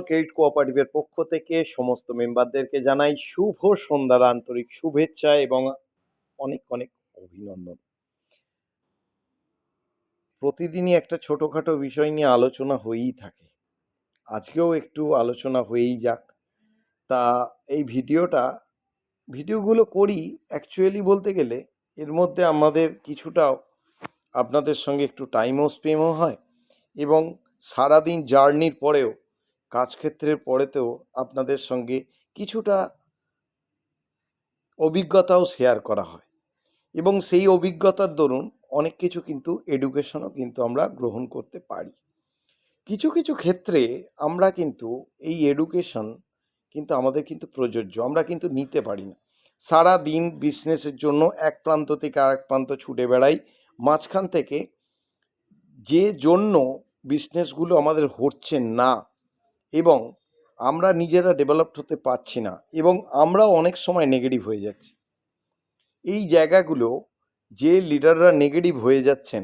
Credit কোঅপারেটিভের পক্ষ থেকে সমস্ত মেম্বারদেরকে জানাই শুভ সন্ধ্যার আন্তরিক শুভেচ্ছা এবং অনেক অনেক অভিনন্দন। প্রতিদিনই একটা ছোটোখাটো বিষয় নিয়ে আলোচনা হয়েই থাকে, আজকেও একটু আলোচনা হয়েই যাক। তা এই ভিডিওগুলো করি অ্যাকচুয়ালি বলতে গেলে এর মধ্যে আমাদের কিছুটাও আপনাদের সঙ্গে একটু টাইমও স্পেন্ডও হয় এবং সারাদিন জার্নির পরেও কাজক্ষেত্রের পরেতেও আপনাদের সঙ্গে কিছুটা অভিজ্ঞতাও শেয়ার করা হয় এবং সেই অভিজ্ঞতার দরুন অনেক কিছু কিন্তু এডুকেশনও কিন্তু আমরা গ্রহণ করতে পারি। কিছু কিছু ক্ষেত্রে আমরা কিন্তু এই এডুকেশন কিন্তু আমাদের কিন্তু প্রযোজ্য, আমরা কিন্তু নিতে পারি না। সারা দিন বিজনেসের জন্য এক প্রান্ত থেকে আরেক প্রান্ত ছুটে বেড়াই, মাঝখান থেকে যে জন্য বিজনেসগুলো আমাদের হচ্ছে না এবং আমরা নিজেরা ডেভেলপড হতে পারছি না এবং আমরাও অনেক সময় নেগেটিভ হয়ে যাচ্ছি। এই জায়গাগুলো যে লিডাররা নেগেটিভ হয়ে যাচ্ছেন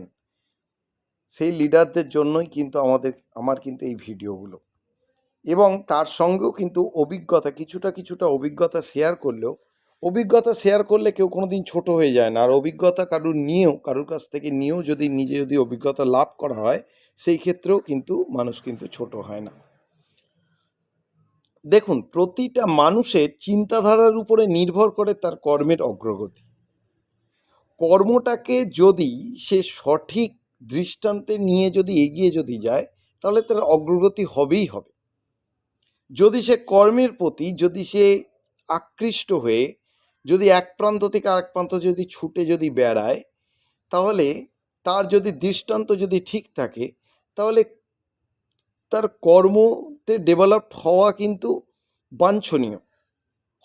সেই লিডারদের জন্যই কিন্তু আমার কিন্তু এই ভিডিওগুলো এবং তার সঙ্গেও কিন্তু অভিজ্ঞতা কিছুটা অভিজ্ঞতা শেয়ার করলে কেউ কোনো দিন ছোটো হয়ে যায় না। আর অভিজ্ঞতা কারুর কাছ থেকে নিয়েও যদি অভিজ্ঞতা লাভ করা হয় সেই ক্ষেত্রেও কিন্তু মানুষ কিন্তু ছোট হয় না। দেখুন, প্রতিটা মানুষের চিন্তাধারার উপরে নির্ভর করে তার কর্মের অগ্রগতি। কর্মটাকে যদি সে সঠিক দৃষ্টান্তে নিয়ে যদি এগিয়ে যায় তাহলে তার অগ্রগতি হবেই হবে। যদি সে কর্মের প্রতি সে আকৃষ্ট হয়ে যদি এক প্রান্ত থেকে আরেক প্রান্ত যদি ছুটে বেড়ায় তাহলে তার যদি দৃষ্টান্ত যদি ঠিক থাকে তাহলে তার কর্মতে ডেভেলপড হওয়া কিন্তু বাঞ্ছনীয়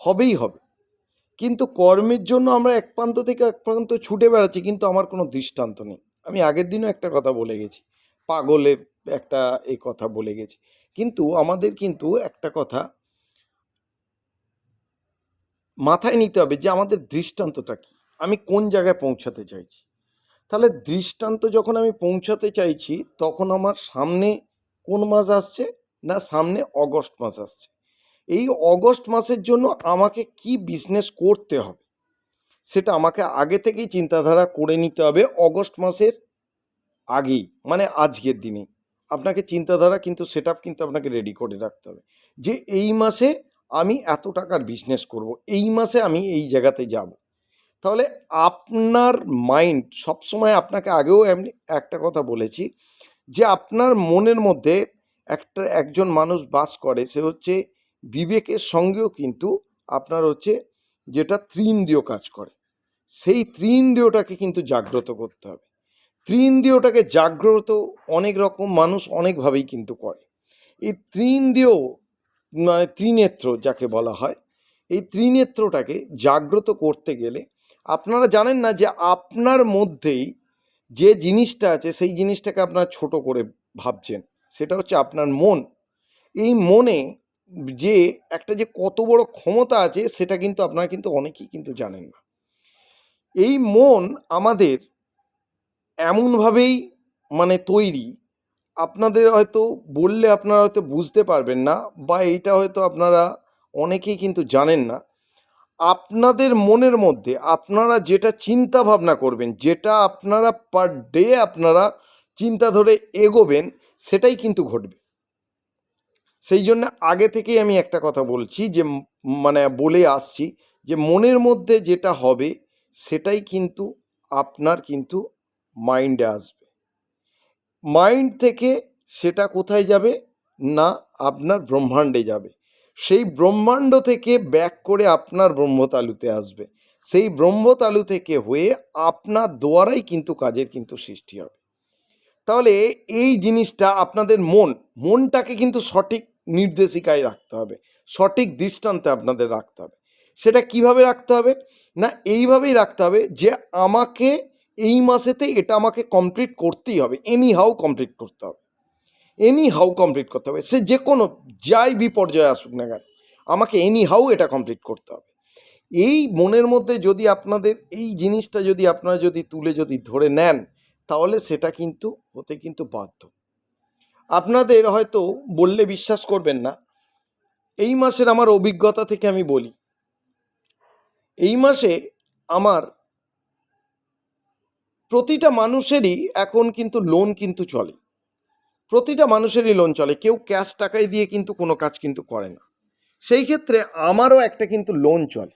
হবেই হবে। কিন্তু কর্মের জন্য আমরা এক প্রান্ত থেকে এক প্রান্ত ছুটে বেড়াচ্ছি কিন্তু আমার কোনো দৃষ্টান্ত নেই। আমি আগের দিনও একটা কথা বলে গেছি, পাগলের একটা এই কথা বলে গেছি। কিন্তু আমাদের কিন্তু একটা কথা মাথায় নিতে হবে যে আমাদের দৃষ্টান্তটা কী, আমি কোন জায়গায় পৌঁছাতে চাইছি। তাহলে দৃষ্টান্ত যখন আমি পৌঁছাতে চাইছি তখন আমার সামনে কোন মাস আসছে না, সামনে অগস্ট মাস আসছে। এই অগস্ট মাসের জন্য আমাকে কি বিজনেস করতে হবে সেটা আমাকে আগে থেকেই চিন্তাধারা করে নিতে হবে। অগস্ট মাসের আগেই মানে আজকের দিনে আপনাকে চিন্তাধারা কিন্তু সেটআপ কিন্তু আপনাকে রেডি করে রাখতে হবে যে এই মাসে আমি এত টাকার বিজনেস করব, এই মাসে আমি এই জায়গাতে যাব। তাহলে আপনার মাইন্ড সবসময় আপনাকে আগেও এমনি একটা কথা বলেছি যে আপনার মনের মধ্যে একজন মানুষ বাস করে, সে হচ্ছে বিবেকের সঙ্গেও কিন্তু আপনার হচ্ছে যেটা ত্রিইন্দ্রিয় কাজ করে, সেই ত্রিইন্দ্রিয়টাকে কিন্তু জাগ্রত করতে হবে। ত্রিইন্দ্রিয়টাকে জাগ্রত অনেক রকম মানুষ অনেকভাবেই কিন্তু করে। এই ত্রিইন্দ্রিয় মানে ত্রিনেত্র যাকে বলা হয়, এই ত্রিনেত্রটাকে জাগ্রত করতে গেলে আপনারা জানেন না যে আপনার মধ্যেই যে জিনিসটা আছে সেই জিনিসটাকে আপনারা ছোট করে ভাবছেন, সেটা হচ্ছে আপনার মন। এই মনে যে একটা যে কত বড় ক্ষমতা আছে সেটা কিন্তু আপনারা কিন্তু অনেকেই কিন্তু জানেন না। এই মন আমাদের এমনভাবেই মানে তৈরি, আপনাদের হয়তো বললে আপনারা হয়তো বুঝতে পারবেন না বা এইটা হয়তো আপনারা অনেকেই কিন্তু জানেন না। আপনাদের মনের মধ্যে আপনারা যেটা চিন্তা ভাবনা করবেন, যেটা আপনারা পার ডে আপনারা চিন্তা ধরে এগোবেন সেটাই কিন্তু ঘটবে। সেই জন্য আগে থেকেই আমি একটা কথা বলছি যে মানে বলে আসছি যে মনের মধ্যে যেটা হবে সেটাই কিন্তু আপনার কিন্তু মাইন্ডে আসবে। মাইন্ড থেকে সেটা কোথায় যাবে না, আপনার ব্রহ্মাণ্ডে যাবে। সেই ব্রহ্মাণ্ড থেকে ব্যাক করে আপনার ব্রহ্মতালুতে আসবে। সেই ব্রহ্মতালু থেকে হয়ে আপনার দ্বারাই কিন্তু কাজের কিন্তু সৃষ্টি হবে। তাহলে এই জিনিসটা আপনাদের মনটাকে কিন্তু সঠিক নির্দেশিকায় রাখতে হবে, সঠিক দৃষ্টান্তে আপনাদের রাখতে হবে। সেটা কিভাবে রাখতে হবে না, এইভাবেই রাখতে হবে যে আমাকে এই মাসেতে এটা আমাকে কমপ্লিট করতেই হবে, এনি হাউ কমপ্লিট করতে হবে। সে যে কোনো যাই বিপর্যয় আসুক না কেন আমাকে এনি হাউ এটা কমপ্লিট করতে হবে। এই মনের মধ্যে যদি আপনাদের এই জিনিসটা যদি আপনারা যদি তুলে যদি ধরে নেন তাহলে সেটা কিন্তু হতে কিন্তু বাধ্য। আপনাদের হয়তো বললে বিশ্বাস করবেন না, এই মাসের আমার অভিজ্ঞতা থেকে আমি বলি, এই মাসে আমার প্রতিটা মানুষেরই এখন কিন্তু লোন কিন্তু চলে, প্রতিটা মানুষেরই লোন চলে, কেউ ক্যাশ টাকায় দিয়ে কিন্তু কোনো কাজ কিন্তু করে না। সেই ক্ষেত্রে আমারও একটা কিন্তু লোন চলে,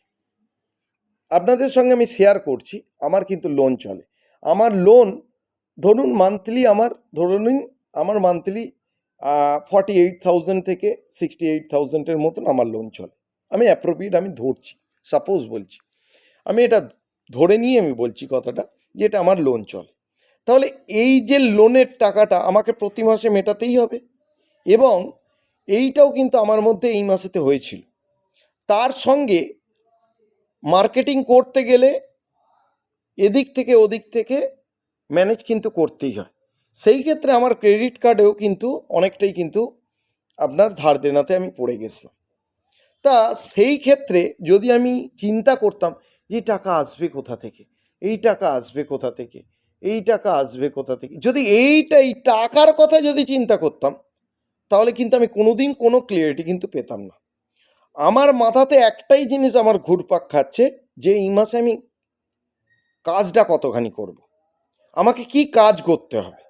আপনাদের সঙ্গে আমি শেয়ার করছি, আমার কিন্তু লোন চলে। আমার লোন ধরুন মান্থলি আমার মান্থলি 48,000 থেকে 68,000-এর মতন আমার লোন চলে। আমি অ্যাপ্রোপ্রিয়েট আমি ধরছি, সাপোজ বলছি, আমি এটা ধরে নিয়ে আমি বলছি কথাটা, যে এটা আমার লোন চলে। তাহলে এই যে লোনের টাকাটা আমাকে প্রতি মাসে মেটাতেই হবে, এবং এইটাও কিন্তু আমার মধ্যে এই মাসেতে হয়েছিল। তার সঙ্গে মার্কেটিং করতে গেলে এদিক থেকে ওদিক থেকে ম্যানেজ কিন্তু করতেই হয়। সেই ক্ষেত্রে আমার ক্রেডিট কার্ডেও কিন্তু অনেকটাই কিন্তু আপনার ধার দেনাতে আমি পড়ে গেছিলাম। তা সেই ক্ষেত্রে যদি আমি চিন্তা করতাম যে টাকা আসবে কোথা থেকে, এই টাকা আসবে কোথা থেকে, এই টাকা আসবে কোথা থেকে, যদি এই টাকার কথা যদি চিন্তা করতাম, তাহলে কিন্তু আমি কোনোদিন কোনো ক্লিয়ারিটি কিন্তু পেতাম না। আমার মাথাতে একটাই জিনিস আমার ঘুরপাক খাচ্ছে, যে এই মাসে আমি কাজটা কতখানি করব, আমাকে কি কাজ করতে হবে,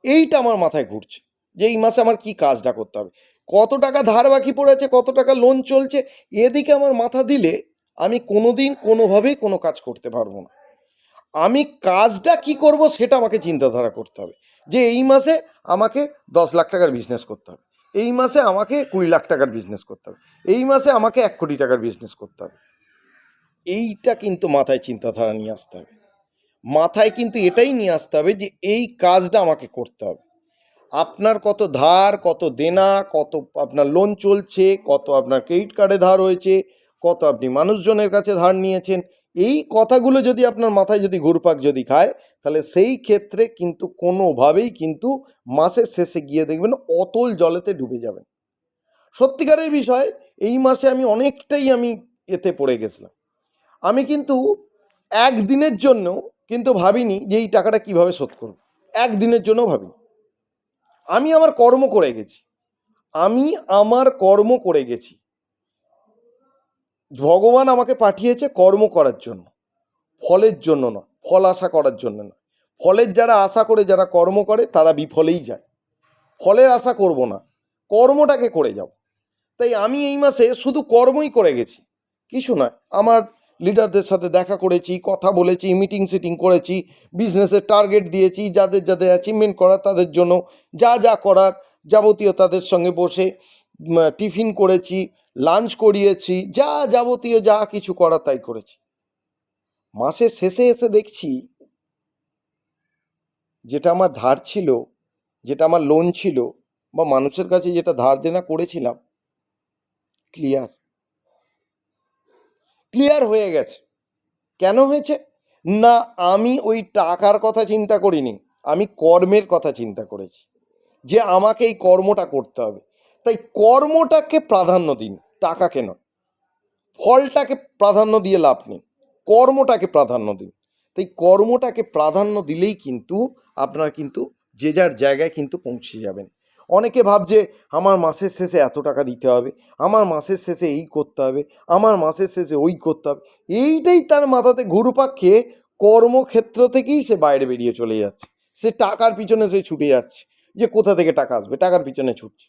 এইটা আমার মাথায় ঘুরছে, যে এই মাসে আমার কি কাজটা করতে হবে, কত টাকা ধার বাকি পড়েছে, কত টাকা লোন চলছে, এদিকে আমার মাথা দিলে আমি কোনোদিন কোনোভাবেই কোনো কাজ করতে পারবো না। আমি কাজটা কি করব সেটা আমাকে চিন্তাধারা করতে হবে, যে এই মাসে আমাকে 10 লাখ টাকার বিজনেস করতে হবে, এই মাসে আমাকে 20 লাখ টাকার বিজনেস করতে হবে, এই মাসে আমাকে 1 কোটি টাকার বিজনেস করতে হবে। এইটা কিন্তু মাথায় চিন্তাধারা নিয়ে আসতে হবে, মাথায় কিন্তু এটাই নিয়ে আসতে হবে যে এই কাজটা আমাকে করতে হবে। আপনার কত ধার, কত দেনা, কত আপনার লোন চলছে, কত আপনার ক্রেডিট কার্ডে ধার হয়েছে, কত আপনি মানুষজনের কাছে ধার নিয়েছেন, এই কথাগুলো যদি আপনার মাথায় যদি ঘুরপাক যদি খায়, তাহলে সেই ক্ষেত্রে কিন্তু কোনোভাবেই কিন্তু মাসের শেষে গিয়ে দেখবেন অতল জলেতে ডুবে যাবেন। সত্যিকারের বিষয়, এই মাসে আমি অনেকটাই এতে পড়ে গেছিলাম। আমি কিন্তু একদিনের জন্য কিন্তু ভাবিনি যে এই টাকাটা কিভাবে শোধ করব, একদিনের জন্য ভাবিনি। আমি আমার কর্ম করে গেছি, আমি আমার কর্ম করে গেছি। ভগবান আমাকে পাঠিয়েছে কর্ম করার জন্য, ফলের জন্য না, ফল আশা করার জন্য না। ফলের যারা আশা করে, যারা কর্ম করে, তারা বিফলেই যায়। ফলের আশা করব না, কর্মটাকে করে যাব। তাই আমি এই মাসে শুধু কর্মই করে গেছি, কিছু নয়। আমার লিডারদের সাথে দেখা করেছি, কথা বলেছি, মিটিং সিটিং করেছি, বিজনেসের টার্গেট দিয়েছি, যাদের যাদের অ্যাচিভমেন্ট করার তাদের জন্য যা যা করার যাবতীয় তাদের সঙ্গে বসে টিফিন করেছি, লাঞ্চ করিয়েছি, যা যাবতীয় যা কিছু করার তাই করেছি। মাসের শেষে এসে দেখছি যেটা আমার ধার ছিল, যেটা আমার লোন ছিল, বা মানুষের কাছে যেটা ধার দেনা করেছিলাম, ক্লিয়ার ক্লিয়ার হয়ে গেছে। কেন হয়েছে না, আমি ওই টাকার কথা চিন্তা করিনি, আমি কর্মের কথা চিন্তা করেছি, যে আমাকে এই কর্মটা করতে হবে। তাই কর্মটাকে প্রাধান্য দিন, টাকাকে নয়। ফলটাকে প্রাধান্য দিয়ে লাভ নেই, কর্মটাকে প্রাধান্য দিন। তাই কর্মটাকে প্রাধান্য দিলেই কিন্তু আপনার কিন্তু যে যার জায়গায় কিন্তু পৌঁছে যাবেন। অনেকে ভাবছে আমার মাসের শেষে এত টাকা দিতে হবে, আমার মাসের শেষে এই করতে হবে, আমার মাসের শেষে ওই করতে হবে। এইটাই তার মাথাতে ঘুরপাক খেয়ে কর্মক্ষেত্র থেকেই সে বাইরে বেরিয়ে চলে যাচ্ছে। সে টাকার পিছনে সে ছুটে যাচ্ছে, যে কোথা থেকে টাকা আসবে, টাকার পিছনে ছুটছে।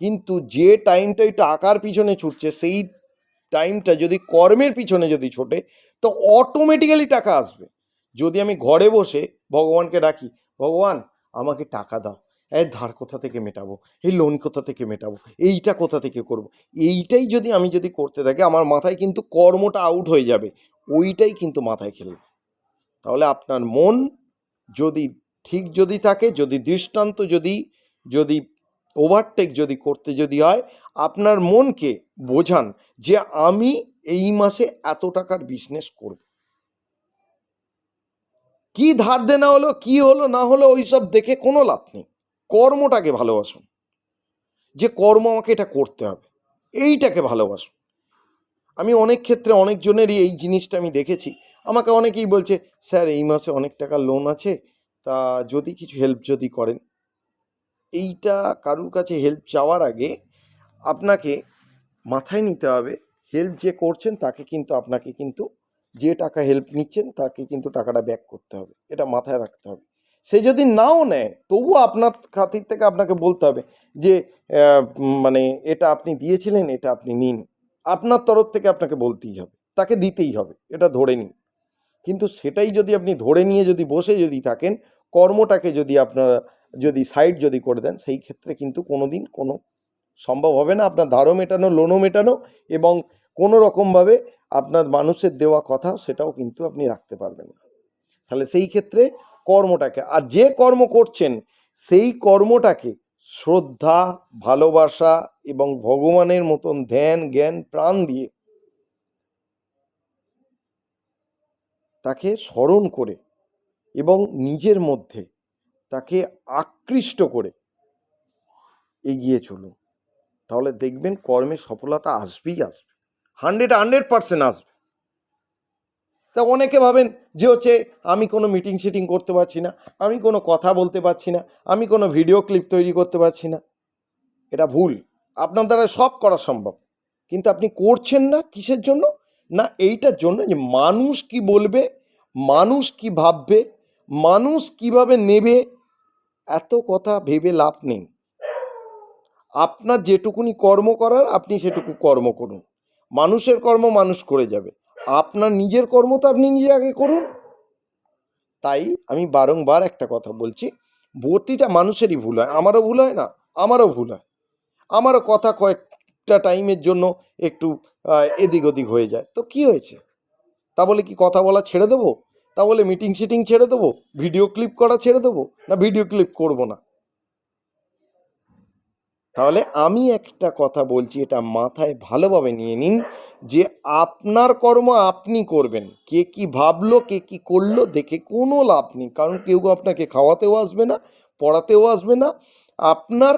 কিন্তু যে টাইমটা ওই টাকার পিছনে ছুটছে, সেই টাইমটা যদি কর্মের পিছনে যদি ছোটে, তো অটোমেটিক্যালি টাকা আসবে। যদি আমি ঘরে বসে ভগবানকে ডাকি, ভগবান আমাকে টাকা দাও, এই ধার কোথা থেকে মেটাবো, এই লোন কোথা থেকে মেটাবো, এইটা কোথা থেকে করব, এইটাই যদি আমি করতে থাকি, আমার মাথায় কিন্তু কর্মটা আউট হয়ে যাবে, ওইটাই কিন্তু মাথায় খেলবে। তাহলে আপনার মন যদি ঠিক যদি থাকে, যদি দৃষ্টান্ত যদি যদি ওভারটেক যদি করতে যদি হয়, আপনার মনকে বোঝান যে আমি এই মাসে এত টাকার বিজনেস করব। কি ধার দেনা হলো, কি হলো না হলো, ওই সব দেখে কোনো লাভ নেই। কর্মটাকে ভালোবাসুন, যে কর্ম আমাকে এটা করতে হবে, এইটাকে ভালোবাসুন। আমি অনেক ক্ষেত্রে অনেকজনেরই এই জিনিসটা আমি দেখেছি। আমাকে অনেকেই বলছে, স্যার এই মাসে অনেক টাকা লোন আছে, তা যদি কিছু হেল্প যদি করেন। এইটা কারুর কাছে হেল্প চাওয়ার আগে আপনাকে মাথায় নিতে হবে হেল্প যে করছেন তাকে কিন্তু আপনাকে কিন্তু যে টাকা হেল্প নিচ্ছেন তাকে কিন্তু টাকাটা ব্যাক করতে হবে, এটা মাথায় রাখতে হবে। সে যদি নাও নেয় তবুও আপনার খাতির থেকে আপনাকে বলতে হবে যে মানে এটা আপনি দিয়েছিলেন, এটা আপনি নিন। আপনার তরফ থেকে আপনাকে বলতেই হবে, তাকে দিতেই হবে, এটা ধরে নিন। কিন্তু সেটাই যদি আপনি ধরে নিয়ে যদি বসে যদি থাকেন, কর্মটাকে যদি আপনারা যদি সাইড যদি করে দেন, সেই ক্ষেত্রে কিন্তু কোনোদিন কোনো সম্ভব হবে না আপনার ধারও মেটানো, লোনও মেটানো, এবং কোনো রকমভাবে আপনার মানুষের দেওয়া কথা সেটাও কিন্তু আপনি রাখতে পারবেন না। তাহলে সেই ক্ষেত্রে কর্মটাকে, আর যে কর্ম করছেন সেই কর্মটাকে শ্রদ্ধা, ভালোবাসা এবং ভগবানের মতন ধ্যান জ্ঞান প্রাণ দিয়ে তাকে স্মরণ করে এবং নিজের মধ্যে তাকে আকৃষ্ট করে এগিয়ে চলুন। তাহলে দেখবেন কর্মে সফলতা আসবেই আসবে, 100% আসবে। তা অনেকে ভাবেন যে হচ্ছে আমি কোনো মিটিং শিটিং করতে পারছি না, আমি কোনো কথা বলতে পারছি না, আমি কোনো ভিডিও ক্লিপ তৈরি করতে পারছি না। এটা ভুল। আপনার দ্বারা সব করা সম্ভব, কিন্তু আপনি করছেন না কিসের জন্য? না এইটার জন্য যে মানুষ কি বলবে, মানুষ কি ভাববে, মানুষ কিভাবে নেবে, এত কথা ভেবে লাভ নেই। আপনার যেটুকুনি কর্ম করার আপনি সেটুকু কর্ম করুন, মানুষের কর্ম মানুষ করে যাবে, আপনার নিজের কর্ম তো আপনি নিজে আগে করুন। তাই আমি বারংবার একটা কথা বলছি, প্রতিটা মানুষেরই ভুল হয়, আমারও ভুল হয় না, আমারও ভুল হয়, আমারও কথা কয়েকটা টাইমের জন্য একটু এদিক ওদিক হয়ে যায়, তো কি হয়েছে? তা বলে কি কথা বলা ছেড়ে দেবো? তা বলে মিটিং শিটিং ছেড়ে দেবো? ভিডিও ক্লিপ করা ছেড়ে দেবো? না ভিডিও ক্লিপ করব না? তাহলে আমি একটা কথা বলছি, এটা মাথায় ভালোভাবে নিয়ে নিন যে আপনার কর্ম আপনি করবেন, কে কি ভাবলো কে কি করলো দেখে কোনো লাভ নেই, কারণ কেউ আপনাকে খাওয়াতেও আসবে না, পড়াতেও আসবে না। আপনার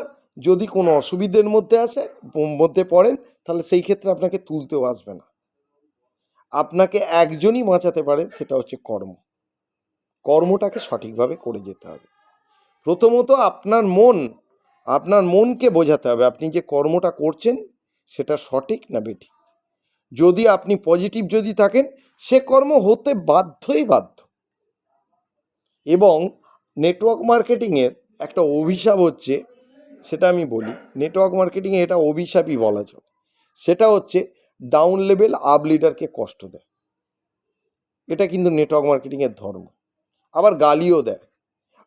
যদি কোনো অসুবিধের মধ্যে পড়েন, তাহলে সেই ক্ষেত্রে আপনাকে তুলতেও আসবে না। আপনাকে একজনই বাঁচাতে পারে, সেটা হচ্ছে কর্ম। কর্মটাকে সঠিকভাবে করে যেতে হবে। প্রথমত আপনার মনকে বোঝাতে হবে আপনি যে কর্মটা করছেন সেটা সঠিক না বেঠিক। যদি আপনি পজিটিভ যদি থাকেন, সে কর্ম হতে বাধ্যই বাধ্য। এবং নেটওয়ার্ক মার্কেটিংয়ের একটা অভিশাপ হচ্ছে, সেটা আমি বলি, নেটওয়ার্ক মার্কেটিংয়ে এটা অভিশাপই বলা চলে। সেটা হচ্ছে ডাউন লেভেল আপ লিডারকে কষ্ট দেয়। এটা কিন্তু নেটওয়ার্ক মার্কেটিংয়ের ধর্ম। আবার গালিও দেয়,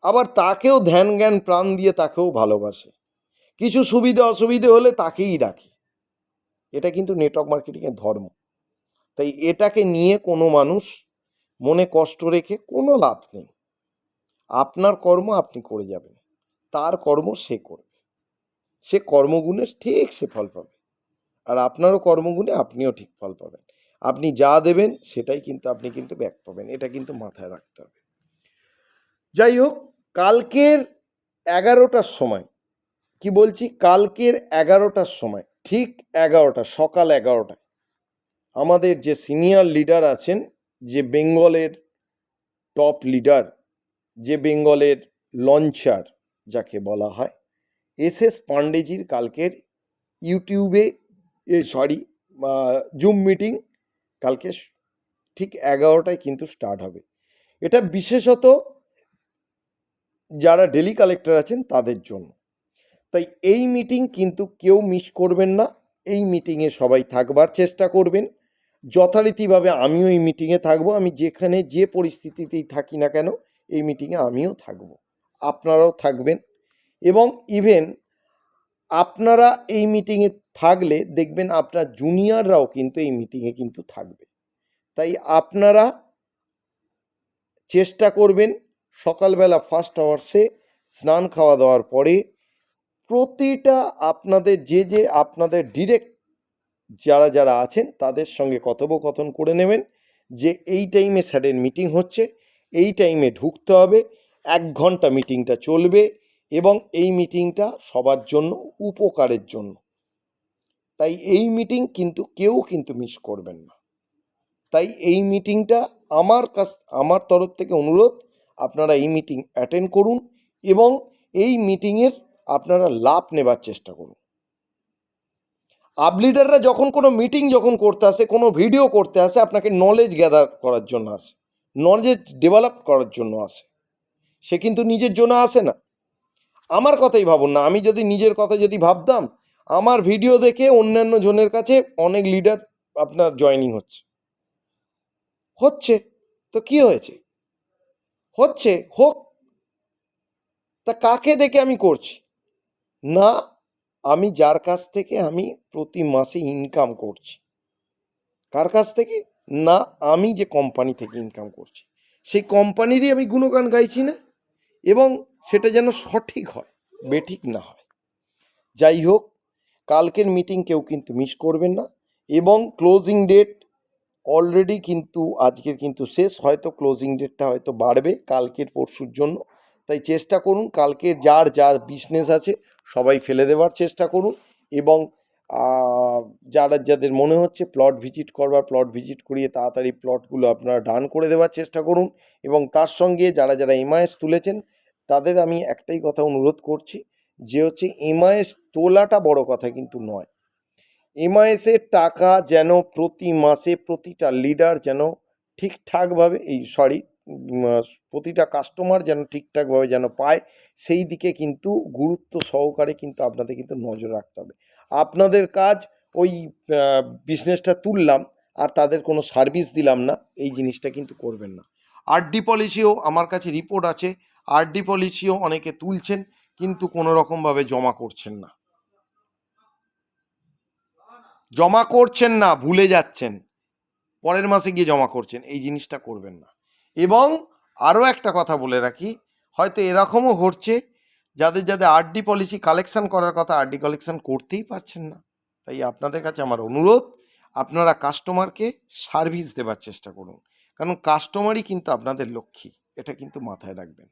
আবার তাকেও ধ্যান জ্ঞান প্রাণ দিয়ে তাকেও ভালোবাসে, কিছু সুবিধা অসুবিধে হলে তাকেই ডাকে। এটা কিন্তু নেটওয়ার্ক মার্কেটিংয়ের ধর্ম। তাই এটাকে নিয়ে কোনো মানুষ মনে কষ্ট রেখে কোনো লাভ নেই। আপনার কর্ম আপনি করে যাবেন, তার কর্ম সে করবে, সে কর্মগুণে ঠিক সে ফল পাবে, আর আপনারও কর্মগুণে আপনিও ঠিক ফল পাবেন। আপনি যা দেবেন সেটাই কিন্তু আপনি কিন্তু ব্যাক পাবেন, এটা কিন্তু মাথায় রাখতে হবে। যাই হোক, কালকের 11টার সময়, কি বলছি, কালকের 11টার সময়, ঠিক 11টা, সকাল 11টায় আমাদের যে সিনিয়র লিডার আছেন, যে বেঙ্গলের টপ লিডার, যে বেঙ্গলের লঞ্চার যাকে বলা হয়, এস পাণ্ডেজির কালকের ইউটিউবে জুম মিটিং কালকে ঠিক 11টায় কিন্তু স্টার্ট হবে। এটা বিশেষত যারা ডেলি কালেক্টর আছেন তাদের জন্য। তাই এই মিটিং কিন্তু কেউ মিস করবেন না। এই মিটিংয়ে সবাই থাকবার চেষ্টা করবেন যথারীতিভাবে। আমিও এই মিটিংয়ে থাকবো, আমি যেখানে যে পরিস্থিতিতেই থাকি না কেন এই মিটিংয়ে আমিও থাকবো, আপনারাও থাকবেন। এবং ইভেন আপনারা এই মিটিংয়ে থাকলে দেখবেন আপনার জুনিয়ররাও কিন্তু এই মিটিংয়ে কিন্তু থাকবে। তাই আপনারা চেষ্টা করবেন সকালবেলা ফার্স্ট আওয়ার্সে স্নান খাওয়া দাওয়ার পরে প্রতিটা আপনাদের যে আপনাদের ডিরেক্ট যারা আছেন তাদের সঙ্গে কথোপকথন করে নেবেন যে এই টাইমে স্যারের মিটিং হচ্ছে, এই টাইমে ঢুকতে হবে, 1 ঘন্টা মিটিংটা চলবে এবং এই মিটিংটা সবার জন্য উপকারের জন্য। তাই এই মিটিং কিন্তু কেউ কিন্তু মিস করবেন না। তাই এই মিটিংটা আমার তরফ থেকে অনুরোধ, আপনারা এই মিটিং অ্যাটেন্ড করুন এবং এই মিটিংয়ের আপনারা লাভ নেবার চেষ্টা করুন। আপ লিডাররা যখন কোনো মিটিং যখন করতে আসে, কোনো ভিডিও করতে আসে, আপনাকে নলেজ গ্যাদার করার জন্য আসে, নলেজ ডেভেলপ করার জন্য আসে। সে কিন্তু নিজের জন্য আসে না। আমার কথাই ভাবুন না, আমি যদি নিজের কথা যদি ভাবতাম, আমার ভিডিও দেখে অন্যান্য জনের কাছে অনেক লিডার আপনার জয়েনিং হচ্ছে তো কি হয়েছে, হচ্ছে হোক। তা কাকে দেখে আমি করছি না? আমি যার কাছ থেকে আমি প্রতি মাসে ইনকাম করছি, কার কাছ থেকে না, আমি যে কোম্পানি থেকে ইনকাম করছি সেই কোম্পানিরই আমি গুণগান গাইছি না, এবং সেটা যেন সঠিক হয়, বেঠিক না হয়। যাই হোক, কালকের মিটিং কেউ কিন্তু মিস করবেন না, এবং ক্লোজিং ডেট অলরেডি কিন্তু আজকের কিন্তু শেষ, হয়তো ক্লোজিং ডেটটা হয়তো বাড়বে কালকের পরশুর জন্য। তাই চেষ্টা করুন কালকে যার যার বিজনেস আছে সবাই ফেলে দেওয়ার চেষ্টা করুন, এবং যারা যাদের মনে হচ্ছে প্লট ভিজিট করবার, প্লট ভিজিট করিয়ে তাড়াতাড়ি প্লটগুলো আপনারা ডান করে দেওয়ার চেষ্টা করুন। এবং তার সঙ্গে যারা যারা এমআইএস তুলেছেন তাদের আমি একটাই কথা অনুরোধ করছি, যে হচ্ছে এমআইএস তোলাটা বড় কথা কিন্তু নয়, এমআইএসের টাকা যেন প্রতি মাসে প্রতিটা লিডার যেন ঠিকঠাকভাবে প্রতিটা কাস্টমার যেন ঠিকঠাকভাবে যেন পায়, সেই দিকে কিন্তু গুরুত্ব সহকারে কিন্তু আপনাদের কিন্তু নজর রাখতে হবে। আপনাদের কাজ ওই বিজনেসটা তুললাম আর তাদের কোনো সার্ভিস দিলাম না, এই জিনিসটা কিন্তু করবেন না। আরডি পলিসিও আমার কাছে রিপোর্ট আছে, আরডি পলিসিও অনেকে তুলছেন কিন্তু কোনো রকমভাবে জমা করছেন না, ভুলে যাচ্ছেন, পরের মাসে গিয়ে জমা করছেন, এই জিনিসটা করবেন না। এবং আরও একটা কথা বলে রাখি, হয়তো এরকমও ঘটছে যাদের যাদের আরডি পলিসি কালেকশন করার কথা, আরডি কালেকশন করতেই পারছেন না। তাই আপনাদের কাছে আমার অনুরোধ, আপনারা কাস্টমারকে সার্ভিস দেওয়ার চেষ্টা করুন, কারণ কাস্টমারই কিন্তু আপনাদের লক্ষ্মী, এটা কিন্তু মাথায় রাখবেন।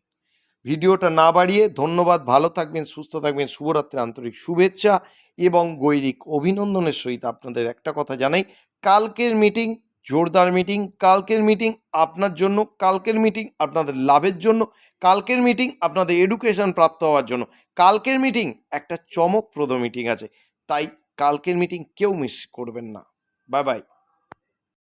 ভিডিওটা না বাড়িয়ে ধন্যবাদ, ভালো থাকবেন, সুস্থ থাকবেন, শুভরাত্রির আন্তরিক শুভেচ্ছা এবং গৈরিক অভিনন্দনের সহিত আপনাদের একটা কথা জানাই, কালকের মিটিং জোরদার মিটিং, কালকের মিটিং আপনার জন্য, কালকের মিটিং আপনাদের লাভের জন্য, কালকের মিটিং আপনাদের এডুকেশন প্রাপ্ত হওয়ার জন্য, কালকের মিটিং একটা চমকপ্রদ মিটিং আছে। তাই কালকের মিটিং কেউ মিস করবেন না। Bye bye.